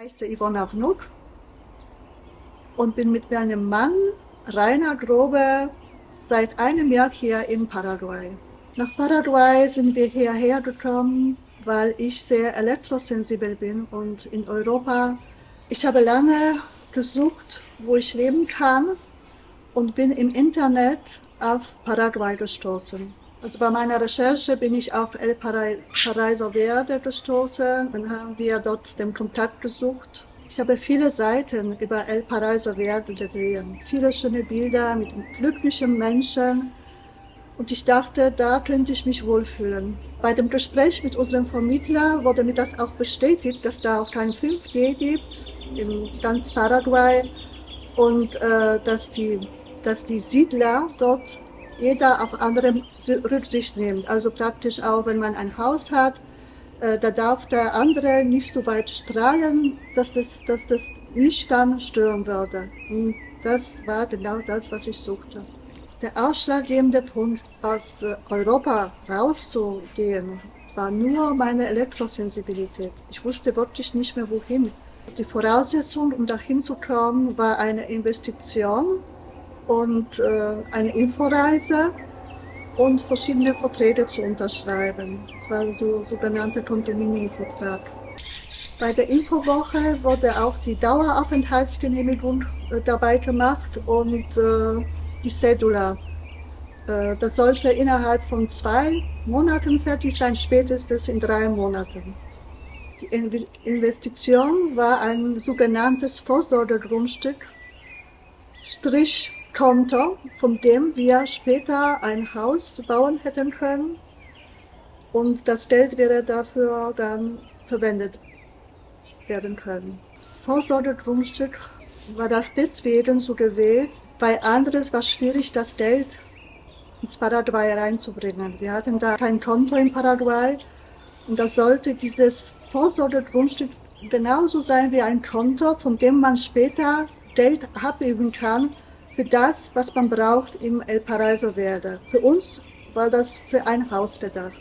heiße Ivona Vnuk und bin mit meinem Mann Rainer Grobe seit einem Jahr hier in Paraguay. Nach Paraguay sind wir hierher gekommen, weil ich sehr elektrosensibel bin und in Europa. Ich habe lange gesucht, wo ich leben kann und bin im Internet auf Paraguay gestoßen. Also bei meiner Recherche bin ich auf El Paraíso Verde gestoßen. Dann haben wir dort den Kontakt gesucht. Ich habe viele Seiten über El Paraíso Verde gesehen. Viele schöne Bilder mit glücklichen Menschen. Und ich dachte, da könnte ich mich wohlfühlen. Bei dem Gespräch mit unserem Vermittler wurde mir das auch bestätigt, dass da auch kein 5G gibt in ganz Paraguay und dass die Siedler dort jeder auf andere Rücksicht nimmt. Also praktisch auch, wenn man ein Haus hat, da darf der andere nicht so weit strahlen, dass das nicht dann stören würde. Und das war genau das, was ich suchte. Der ausschlaggebende Punkt, aus Europa rauszugehen, war nur meine Elektrosensibilität. Ich wusste wirklich nicht mehr, wohin. Die Voraussetzung, um dahin zu kommen, war eine Investition und eine Inforeise und verschiedene Verträge zu unterschreiben. Das war so sogenannter Kondominiumvertrag. Bei der Infowoche wurde auch die Daueraufenthaltsgenehmigung dabei gemacht und die Cedula. Das sollte innerhalb von 2 Monaten fertig sein, spätestens in 3 Monaten. Die Investition war ein sogenanntes Vorsorgegrundstück, Strichkonto, von dem wir später ein Haus bauen hätten können. Und das Geld wäre dafür dann verwendet werden können. Vorsorgegrundstück war das deswegen so gewählt, weil anderes war schwierig, das Geld ins Paraguay reinzubringen. Wir hatten da kein Konto in Paraguay und das sollte dieses Vorsorgegrundstück genauso sein wie ein Konto, von dem man später Geld abheben kann für das, was man braucht im El Paraíso Verde. Für uns war das für ein Haus gedacht.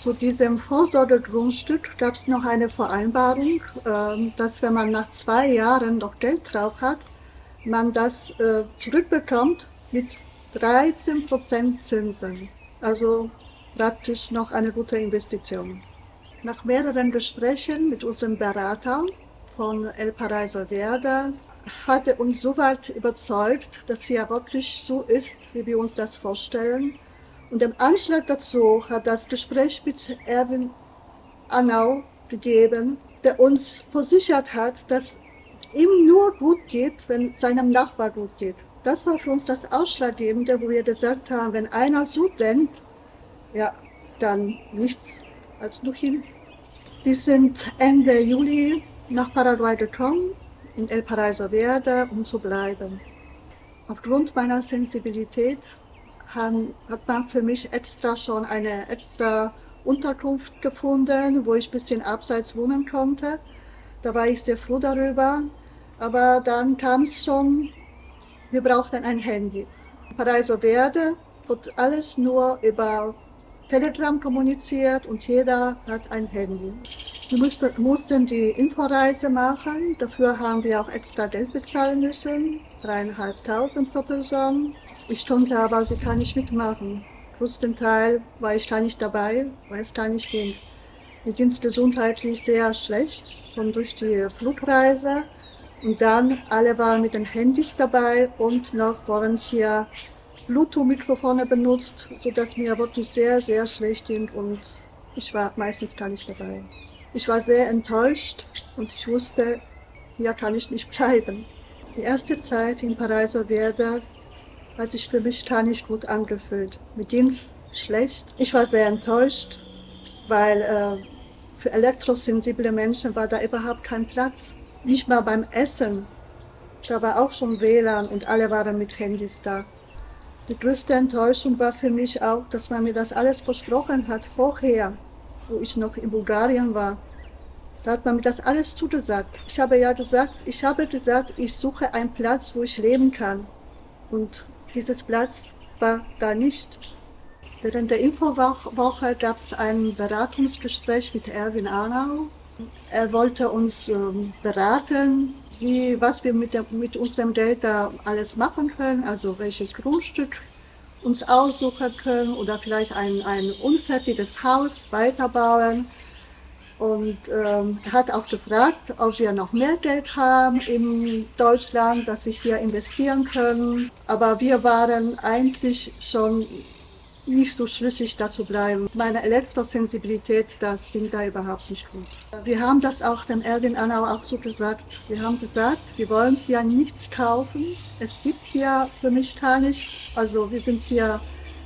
Zu diesem Vorsorgegrundstück gab es noch eine Vereinbarung, dass wenn man nach 2 Jahren noch Geld drauf hat, man das zurückbekommt mit 13% Zinsen. Also praktisch noch eine gute Investition. Nach mehreren Gesprächen mit unserem Berater von El Paraíso Verde hat er uns soweit überzeugt, dass hier wirklich so ist, wie wir uns das vorstellen. Und im Anschluss dazu hat das Gespräch mit Erwin Anau gegeben, der uns versichert hat, dass ihm nur gut geht, wenn seinem Nachbar gut geht. Das war für uns das Ausschlaggebende, wo wir gesagt haben, wenn einer so denkt, ja, dann nichts als nur hin. Wir sind Ende Juli nach Paraguay gekommen, in El Paraíso Verde, um zu bleiben. Aufgrund meiner Sensibilität hat man für mich schon eine extra Unterkunft gefunden, wo ich ein bisschen abseits wohnen konnte. Da war ich sehr froh darüber. Aber dann kam es schon, wir brauchten ein Handy. In Paraíso Verde wird alles nur über Telegram kommuniziert und jeder hat ein Handy. Wir mussten die Inforeise machen, dafür haben wir auch extra Geld bezahlen müssen, 3.500 pro Person. Ich konnte aber sie gar nicht mitmachen. Größtenteils war ich gar nicht dabei, weil es gar nicht ging. Mir ging es gesundheitlich sehr schlecht, schon durch die Flugreise. Und dann alle waren mit den Handys dabei und noch wurden hier Bluetooth-Mikrofone benutzt, sodass mir wirklich sehr, sehr schlecht ging und ich war meistens gar nicht dabei. Ich war sehr enttäuscht und ich wusste, hier kann ich nicht bleiben. Die erste Zeit in Paraíso Verde hat sich für mich gar nicht gut angefühlt. Mir ging es schlecht. Ich war sehr enttäuscht, weil für elektrosensible Menschen war da überhaupt kein Platz. Nicht mal beim Essen. Da war auch schon WLAN und alle waren mit Handys da. Die größte Enttäuschung war für mich auch, dass man mir das alles versprochen hat vorher, wo ich noch in Bulgarien war. Da hat man mir das alles zugesagt. Ich habe gesagt, ich suche einen Platz, wo ich leben kann. Und dieses Platz war da nicht. Während der Infowoche gab es ein Beratungsgespräch mit Erwin Arnau Er wollte uns beraten, was wir mit unserem Geld da alles machen können, also welches Grundstück uns aussuchen können oder vielleicht ein unfertiges Haus weiterbauen. Und er hat auch gefragt, ob wir noch mehr Geld haben in Deutschland, dass wir hier investieren können. Aber wir waren eigentlich schon nicht so schlüssig dazu bleiben. Meine Elektrosensibilität, das ging da überhaupt nicht gut. Wir haben das auch dem Erwin Annau auch so gesagt. Wir haben gesagt, wir wollen hier nichts kaufen. Es gibt hier für mich gar nicht. Also wir sind hier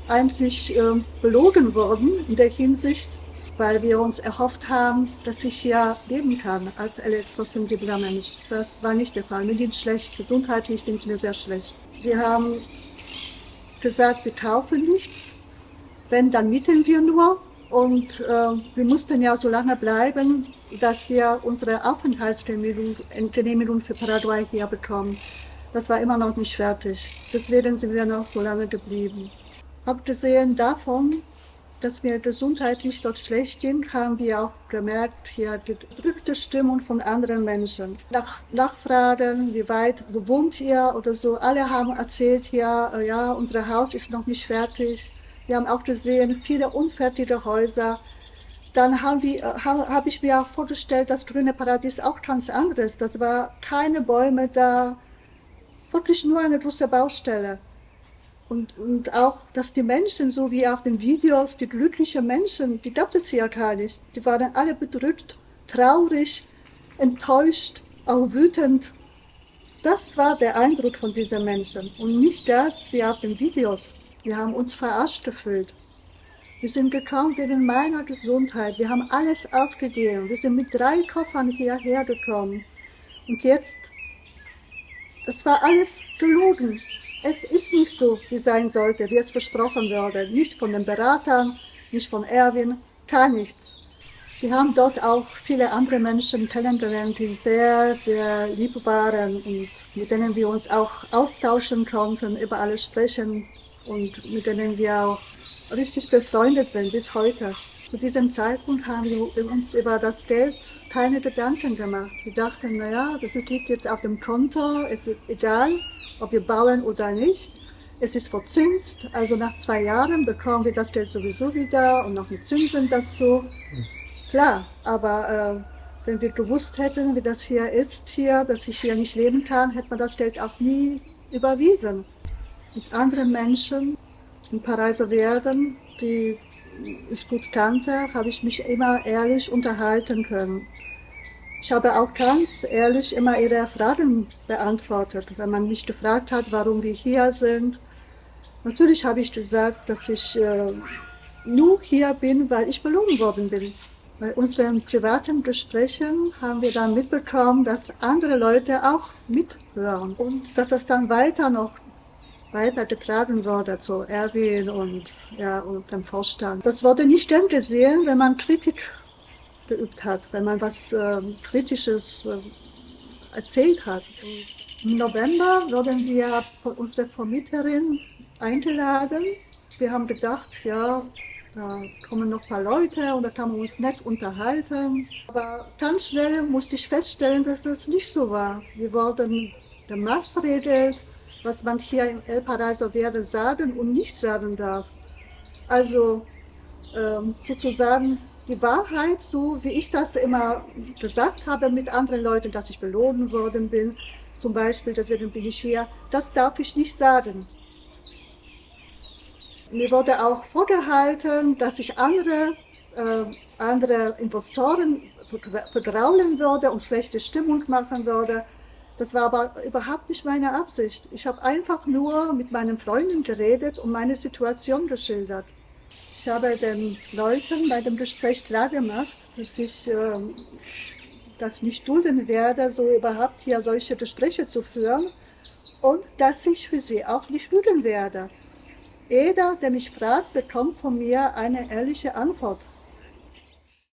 eigentlich belogen worden in der Hinsicht, weil wir uns erhofft haben, dass ich hier leben kann als elektrosensibler Mensch. Das war nicht der Fall. Mir ging es schlecht. Gesundheitlich ging es mir sehr schlecht. Wir haben gesagt, wir kaufen nichts. Wenn, dann mieten wir nur. Und wir mussten ja so lange bleiben, dass wir unsere Aufenthaltsgenehmigung für Paraguay hier bekommen. Das war immer noch nicht fertig. Deswegen sind wir noch so lange geblieben. Abgesehen davon, dass mir gesundheitlich dort schlecht ging, haben wir auch gemerkt, hier gedrückte Stimmung von anderen Menschen. Nachfragen, wo wohnt ihr oder so. Alle haben erzählt hier, ja, unser Haus ist noch nicht fertig. Wir haben auch gesehen, viele unfertige Häuser. Dann hab ich mir auch vorgestellt, das grüne Paradies auch ganz anderes. Das war keine Bäume da, wirklich nur eine große Baustelle. Und auch, dass die Menschen, so wie auf den Videos, die glücklichen Menschen, die gab es hier gar nicht. Die waren alle bedrückt, traurig, enttäuscht, auch wütend. Das war der Eindruck von diesen Menschen und nicht das wie auf den Videos. Wir haben uns verarscht gefühlt. Wir sind gekommen wegen meiner Gesundheit. Wir haben alles aufgegeben. Wir sind mit 3 Koffern hierher gekommen. Und jetzt, das war alles gelogen. Es ist nicht so, wie es sein sollte, wie es versprochen wurde. Nicht von den Beratern, nicht von Erwin, gar nichts. Wir haben dort auch viele andere Menschen kennengelernt, die sehr, sehr lieb waren und mit denen wir uns auch austauschen konnten, über alles sprechen und mit denen wir auch richtig befreundet sind bis heute. Zu diesem Zeitpunkt haben wir uns über das Geld keine Gedanken gemacht. Wir dachten, naja, liegt jetzt auf dem Konto, es ist egal, ob wir bauen oder nicht. Es ist verzinst, also nach 2 Jahren bekommen wir das Geld sowieso wieder und noch mit Zinsen dazu. Klar, aber wenn wir gewusst hätten, wie das hier ist, dass ich hier nicht leben kann, hätte man das Geld auch nie überwiesen. Mit anderen Menschen in Paraiso Werden, die ich gut kannte, habe ich mich immer ehrlich unterhalten können. Ich habe auch ganz ehrlich immer ihre Fragen beantwortet, wenn man mich gefragt hat, warum wir hier sind. Natürlich habe ich gesagt, dass ich nur hier bin, weil ich belogen worden bin. Bei unseren privaten Gesprächen haben wir dann mitbekommen, dass andere Leute auch mithören und dass es dann weitergetragen wurde zu Erwin und dem Vorstand. Das wurde nicht gern gesehen, wenn man Kritik geübt hat, wenn man was Kritisches erzählt hat. Im November wurden wir von unserer Vermieterin eingeladen. Wir haben gedacht, ja, da kommen noch ein paar Leute und da kann man uns nett unterhalten. Aber ganz schnell musste ich feststellen, dass das nicht so war. Wir wurden gemaßregelt, was man hier in El Paraiso Verde sagen und nicht sagen darf. Also sozusagen die Wahrheit, so wie ich das immer gesagt habe mit anderen Leuten, dass ich belogen worden bin, zum Beispiel, deswegen bin ich hier, das darf ich nicht sagen. Mir wurde auch vorgehalten, dass ich andere Investoren vergraulen würde und schlechte Stimmung machen würde. Das war aber überhaupt nicht meine Absicht. Ich habe einfach nur mit meinen Freunden geredet und meine Situation geschildert. Ich habe den Leuten bei dem Gespräch klargemacht, dass ich das nicht dulden werde, so überhaupt hier solche Gespräche zu führen und dass ich für sie auch nicht lügen werde. Jeder, der mich fragt, bekommt von mir eine ehrliche Antwort.